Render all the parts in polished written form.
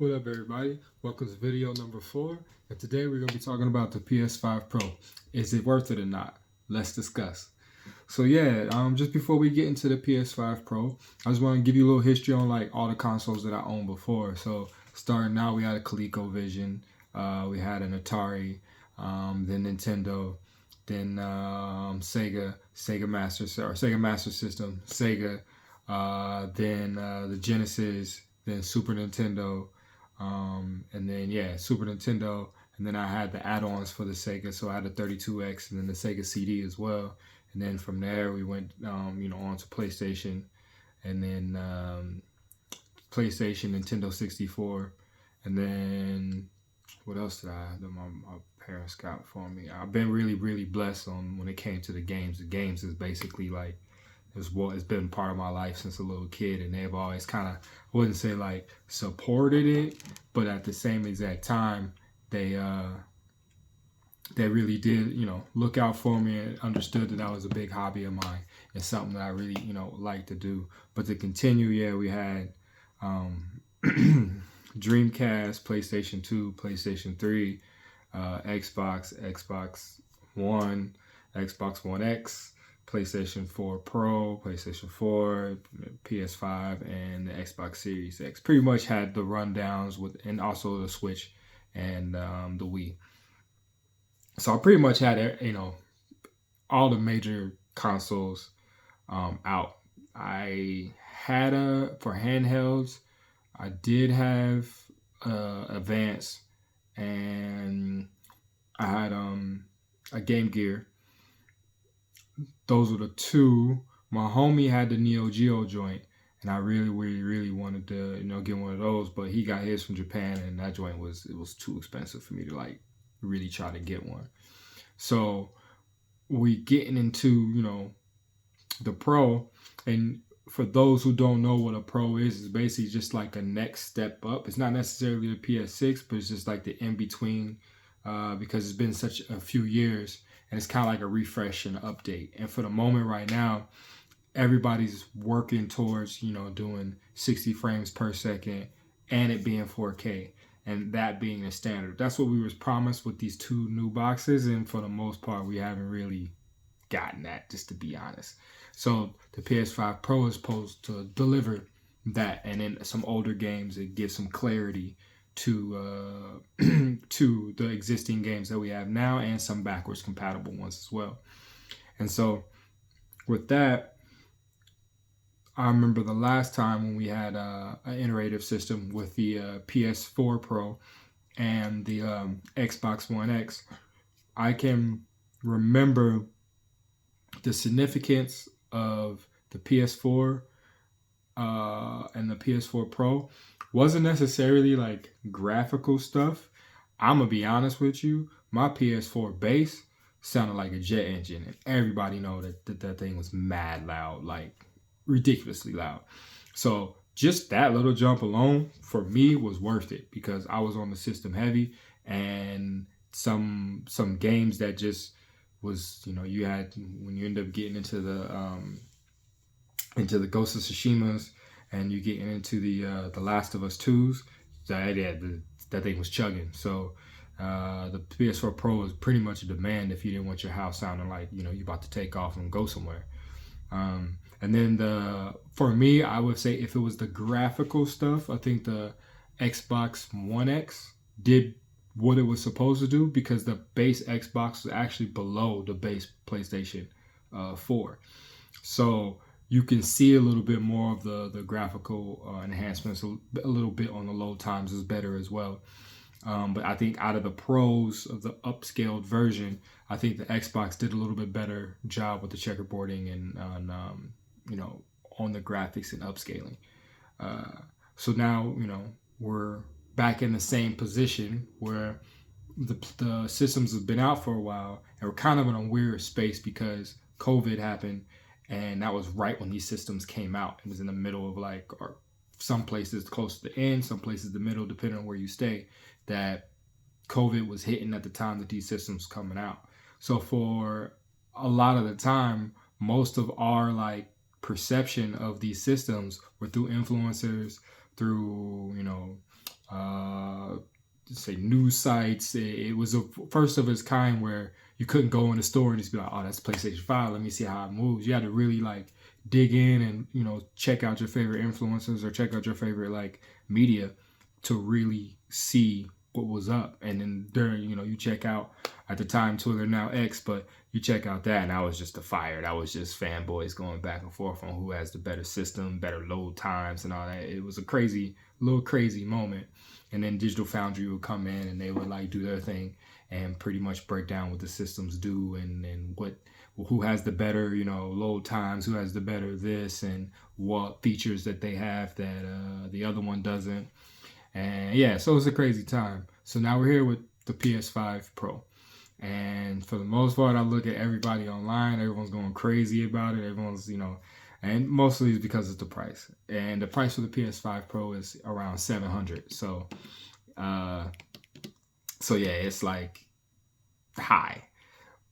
What up, everybody? Welcome to video number 4, and today we're going to be talking about the PS5 Pro. Is it worth it or not? Let's discuss. So yeah, just before we get into the PS5 Pro, I just want to give you a little history on like all the consoles that I owned before. So starting out, we had a ColecoVision, we had an Atari, then Nintendo, then Sega Master System, Sega, then the Genesis, then Super Nintendo, and then Super Nintendo, and then I had the add-ons for the Sega, so I had the 32X and then the Sega CD as well. And then from there we went on to PlayStation, and then PlayStation, Nintendo 64, and then what else did my parents got for me? I've been really blessed on when it came to the games. The games is basically like it's been part of my life since a little kid, and they've always kind of, I wouldn't say like supported it, but at the same exact time they really did, look out for me and understood that was a big hobby of mine and something that I really, like to do. But to continue, we had Dreamcast, PlayStation 2, PlayStation 3, Xbox One, Xbox One X, PlayStation 4 Pro, PlayStation 4, PS5, and the Xbox Series X. Pretty much had the rundowns and also the Switch and the Wii. So I pretty much had, all the major consoles out. I had for handhelds, I did have Advance, and I had a Game Gear. Those were the two. My homie had the Neo Geo joint, and I really wanted to, get one of those, but he got his from Japan, and that joint was too expensive for me to like really try to get one. So we getting into, the Pro, and for those who don't know what a Pro is, it's basically just like a next step up. It's not necessarily the PS6, but it's just like the in-between, because it's been such a few years, and it's kind of like a refresh and update. And for the moment right now, everybody's working towards, doing 60 frames per second and it being 4K, and that being the standard. That's what we was promised with these two new boxes, and for the most part, we haven't really gotten that, just to be honest. So the PS5 Pro is supposed to deliver that, and then some older games that give some clarity to to the existing games that we have now, and some backwards compatible ones as well. And so with that, I remember the last time when we had an iterative system with the PS4 Pro and the Xbox One X. I can remember the significance of the PS4 and the PS4 Pro wasn't necessarily like graphical stuff. I'm gonna be honest with you, my PS4 base sounded like a jet engine, and everybody know that thing was mad loud, like ridiculously loud. So just that little jump alone for me was worth it, because I was on the system heavy, and some games that just was, you had, when you end up getting into the Ghost of Tsushimas, and you getting into the Last of Us 2s, that thing was chugging. So the PS4 Pro was pretty much a demand if you didn't want your house sounding like, you're about to take off and go somewhere. And then for me, I would say if it was the graphical stuff, I think the Xbox One X did what it was supposed to do, because the base Xbox was actually below the base PlayStation 4. So you can see a little bit more of the graphical enhancements. A little bit on the load times is better as well. But I think out of the pros of the upscaled version, I think the Xbox did a little bit better job with the checkerboarding and on the graphics and upscaling. So now, we're back in the same position where the systems have been out for a while, and we're kind of in a weird space because COVID happened, and that was right when these systems came out. It was in the middle of or some places close to the end, some places the middle, depending on where you stay, that COVID was hitting at the time that these systems coming out. So for a lot of the time, most of our perception of these systems were through influencers, through say news sites. It was a first of its kind where you couldn't go in the store and just be like, oh, that's PlayStation 5. Let me see how it moves. You had to really like dig in and, you know, check out your favorite influencers or check out your favorite like media to really see what was up. And then during, you know, you check out at the time Twitter, now X, but you check out that and that was just a fire. That was just fanboys going back and forth on who has the better system, better load times and all that. It was a little crazy moment. And then Digital Foundry would come in and they would like do their thing and pretty much break down what the systems do and what who has the better, you know, load times, who has the better this, and what features that they have that the other one doesn't. And yeah, so it's a crazy time. So now we're here with the PS5 Pro. And for the most part, I look at everybody online. Everyone's going crazy about it. Everyone's, you know, and mostly it's because of the price. And the price for the PS5 Pro is around $700. So yeah, it's like high.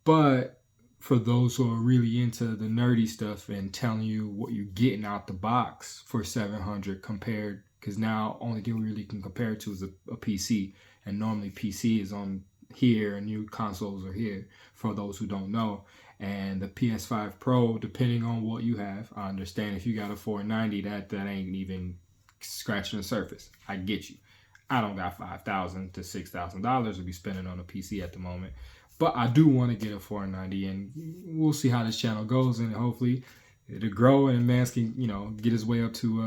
But for those who are really into the nerdy stuff and telling you what you're getting out the box for $700 compared, because now only thing we really can compare it to is a PC, and normally PC is on here and new consoles are here for those who don't know. And the PS5 Pro, depending on what you have, I understand if you got a 490, that ain't even scratching the surface. I get you. I don't got $5,000 to $6,000 to be spending on a PC at the moment. But I do want to get a 490, and we'll see how this channel goes, and hopefully it'll grow and Mans can, you know, get his way up to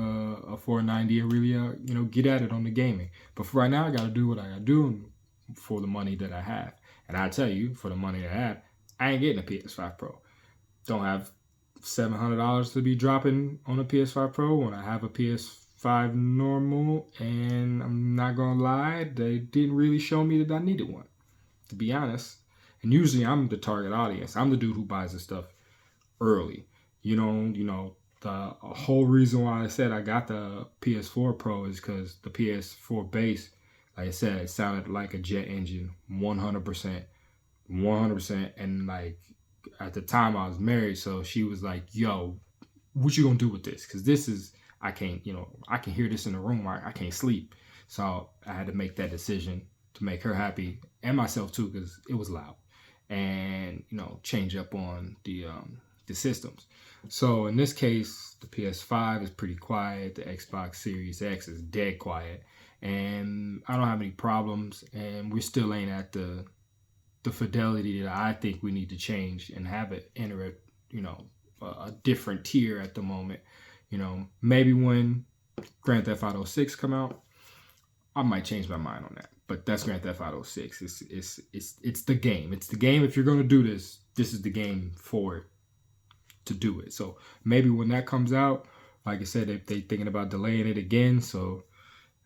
a 490 and really, you know, get at it on the gaming. But for right now, I got to do what I got to do for the money that I have. And I tell you, for the money that I have, I ain't getting a PS5 Pro. Don't have $700 to be dropping on a PS5 Pro when I have a PS5 normal, and I'm not going to lie, they didn't really show me that I needed one, to be honest. And usually I'm the target audience. I'm the dude who buys this stuff early. You know, the whole reason why I said I got the PS4 Pro is because the PS4 base, like I said, it sounded like a jet engine, 100%. And like at the time I was married, so she was like, yo, what you gonna do with this? Because this is, I can't, you know, I can hear this in the room. I can't sleep. So I had to make that decision to make her happy and myself too, because it was loud. And, you know, change up on the systems. So in this case, the PS5 is pretty quiet. The Xbox Series X is dead quiet. And I don't have any problems. And we still ain't at the fidelity that I think we need to change and have it enter a different tier at the moment. You know, maybe when Grand Theft Auto 6 come out, I might change my mind on that. But that's Grand Theft Auto 6. It's the game. It's the game. If you're gonna do this, this is the game for it to do it. So maybe when that comes out, like I said, they thinking about delaying it again. So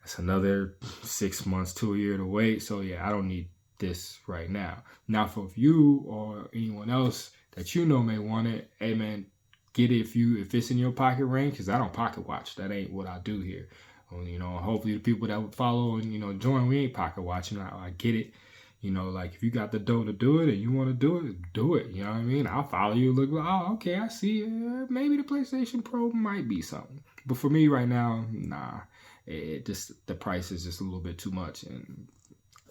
that's another 6 months to a year to wait. So yeah, I don't need this right now. Now, for you or anyone else that you know may want it, hey man, get it if it's in your pocket range. Because I don't pocket watch. That ain't what I do here. You know, hopefully the people that would follow and, you know, join, we ain't pocket watching. I get it. You know, like if you got the dough to do it and you want to do it, do it. You know what I mean? I'll follow you. Look, oh, okay, I see. Maybe the PlayStation Pro might be something. But for me right now, nah. The price is just a little bit too much. And,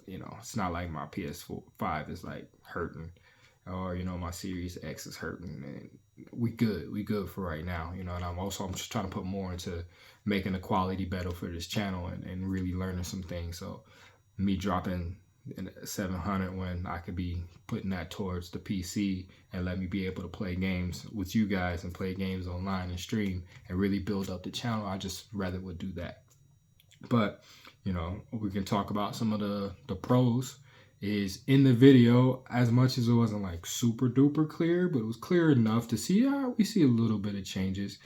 you know, it's not like my PS5 is like hurting. Or, you know, my Series X is hurting. And we good for right now, you know. And I'm just trying to put more into making the quality better for this channel and really learning some things. So me dropping $700 when I could be putting that towards the PC and let me be able to play games with you guys and play games online and stream and really build up the channel, I just rather would do that. But, you know, we can talk about some of the pros. Is in the video, as much as it wasn't like super duper clear, but it was clear enough to see, we see a little bit of changes.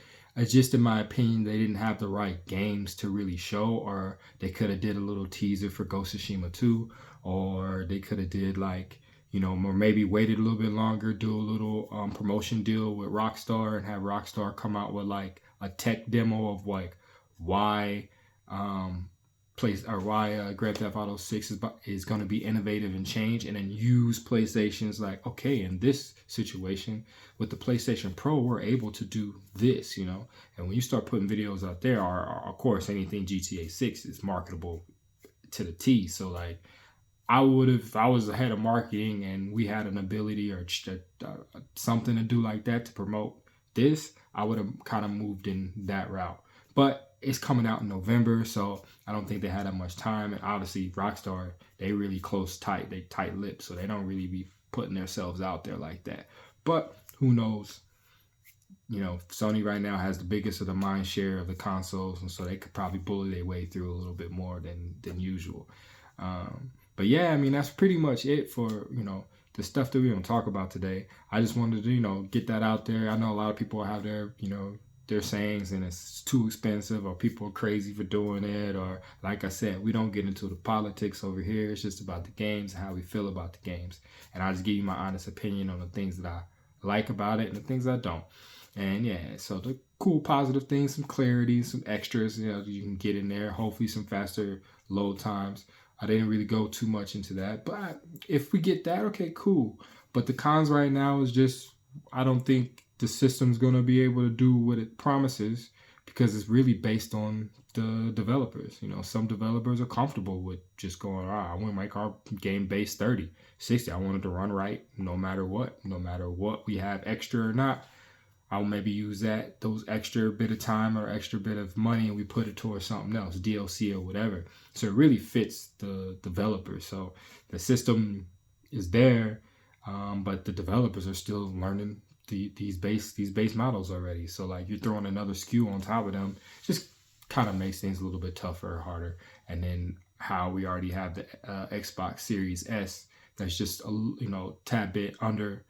Just in my opinion, they didn't have the right games to really show, or they could have did a little teaser for Ghost of Tsushima 2, or they could have did like, you know, or maybe waited a little bit longer, do a little promotion deal with Rockstar and have Rockstar come out with like a tech demo of like why Grand Theft Auto 6 is going to be innovative and change, and then use PlayStation's like, okay, in this situation with the PlayStation Pro, we're able to do this, you know. And when you start putting videos out there, of course, anything GTA 6 is marketable to the T. So like, I would have, if I was the head of marketing and we had an ability or something to do like that to promote this, I would have kind of moved in that route. But it's coming out in November, so I don't think they had that much time. And obviously, Rockstar, they really close tight, they tight lipped, so they don't really be putting themselves out there like that. But who knows? You know, Sony right now has the biggest of the mind share of the consoles, and so they could probably bully their way through a little bit more than usual. But yeah, I mean, that's pretty much it for, you know, the stuff that we're going to talk about today. I just wanted to, you know, get that out there. I know a lot of people have their, you know, their sayings and it's too expensive or people are crazy for doing it. Or like I said, we don't get into the politics over here. It's just about the games and how we feel about the games. And I just give you my honest opinion on the things that I like about it and the things I don't. And yeah, so the cool positive things, some clarity, some extras, you know, you can get in there. Hopefully some faster load times. I didn't really go too much into that, but if we get that, okay, cool. But the cons right now is just, I don't think the system's going to be able to do what it promises because it's really based on the developers. You know, some developers are comfortable with just going, I want to make our game base 30, 60. I want it to run right no matter what we have extra or not. I'll maybe use those extra bit of time or extra bit of money and we put it towards something else, DLC or whatever. So it really fits the developer. So the system is there, but the developers are still learning these base models already. So like you're throwing another SKU on top of them, just kind of makes things a little bit tougher or harder. And then how we already have the Xbox Series S, that's just a tad bit under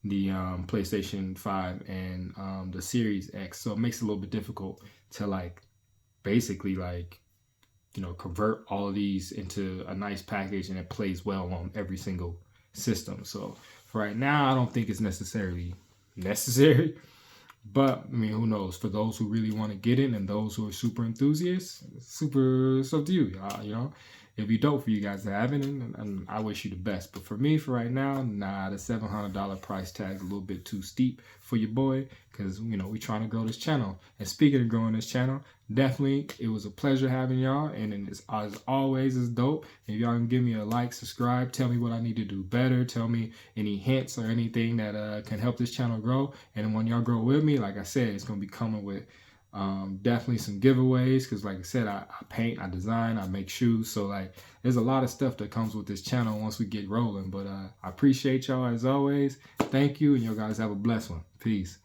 the PlayStation 5 and the Series X. So it makes it a little bit difficult to like basically like, you know, convert all of these into a nice package and it plays well on every single system. So for right now, I don't think it's necessarily necessary. But I mean, who knows? For those who really want to get in and those who are super enthusiasts, it's up to you. You know, it'd be dope for you guys to have it, and I wish you the best. But for me, for right now, nah, the $700 price tag's a little bit too steep for your boy, because you know we trying to grow this channel. And speaking of growing this channel, definitely it was a pleasure having y'all, and it's, as always, is dope. If y'all can give me a like, subscribe, tell me what I need to do better, tell me any hints or anything that can help this channel grow. And when y'all grow with me, like I said, it's gonna be coming with definitely some giveaways, because like I said, I paint, I design, I make shoes, so like there's a lot of stuff that comes with this channel once we get rolling. But I appreciate y'all as always. Thank you, and you guys have a blessed one. Peace.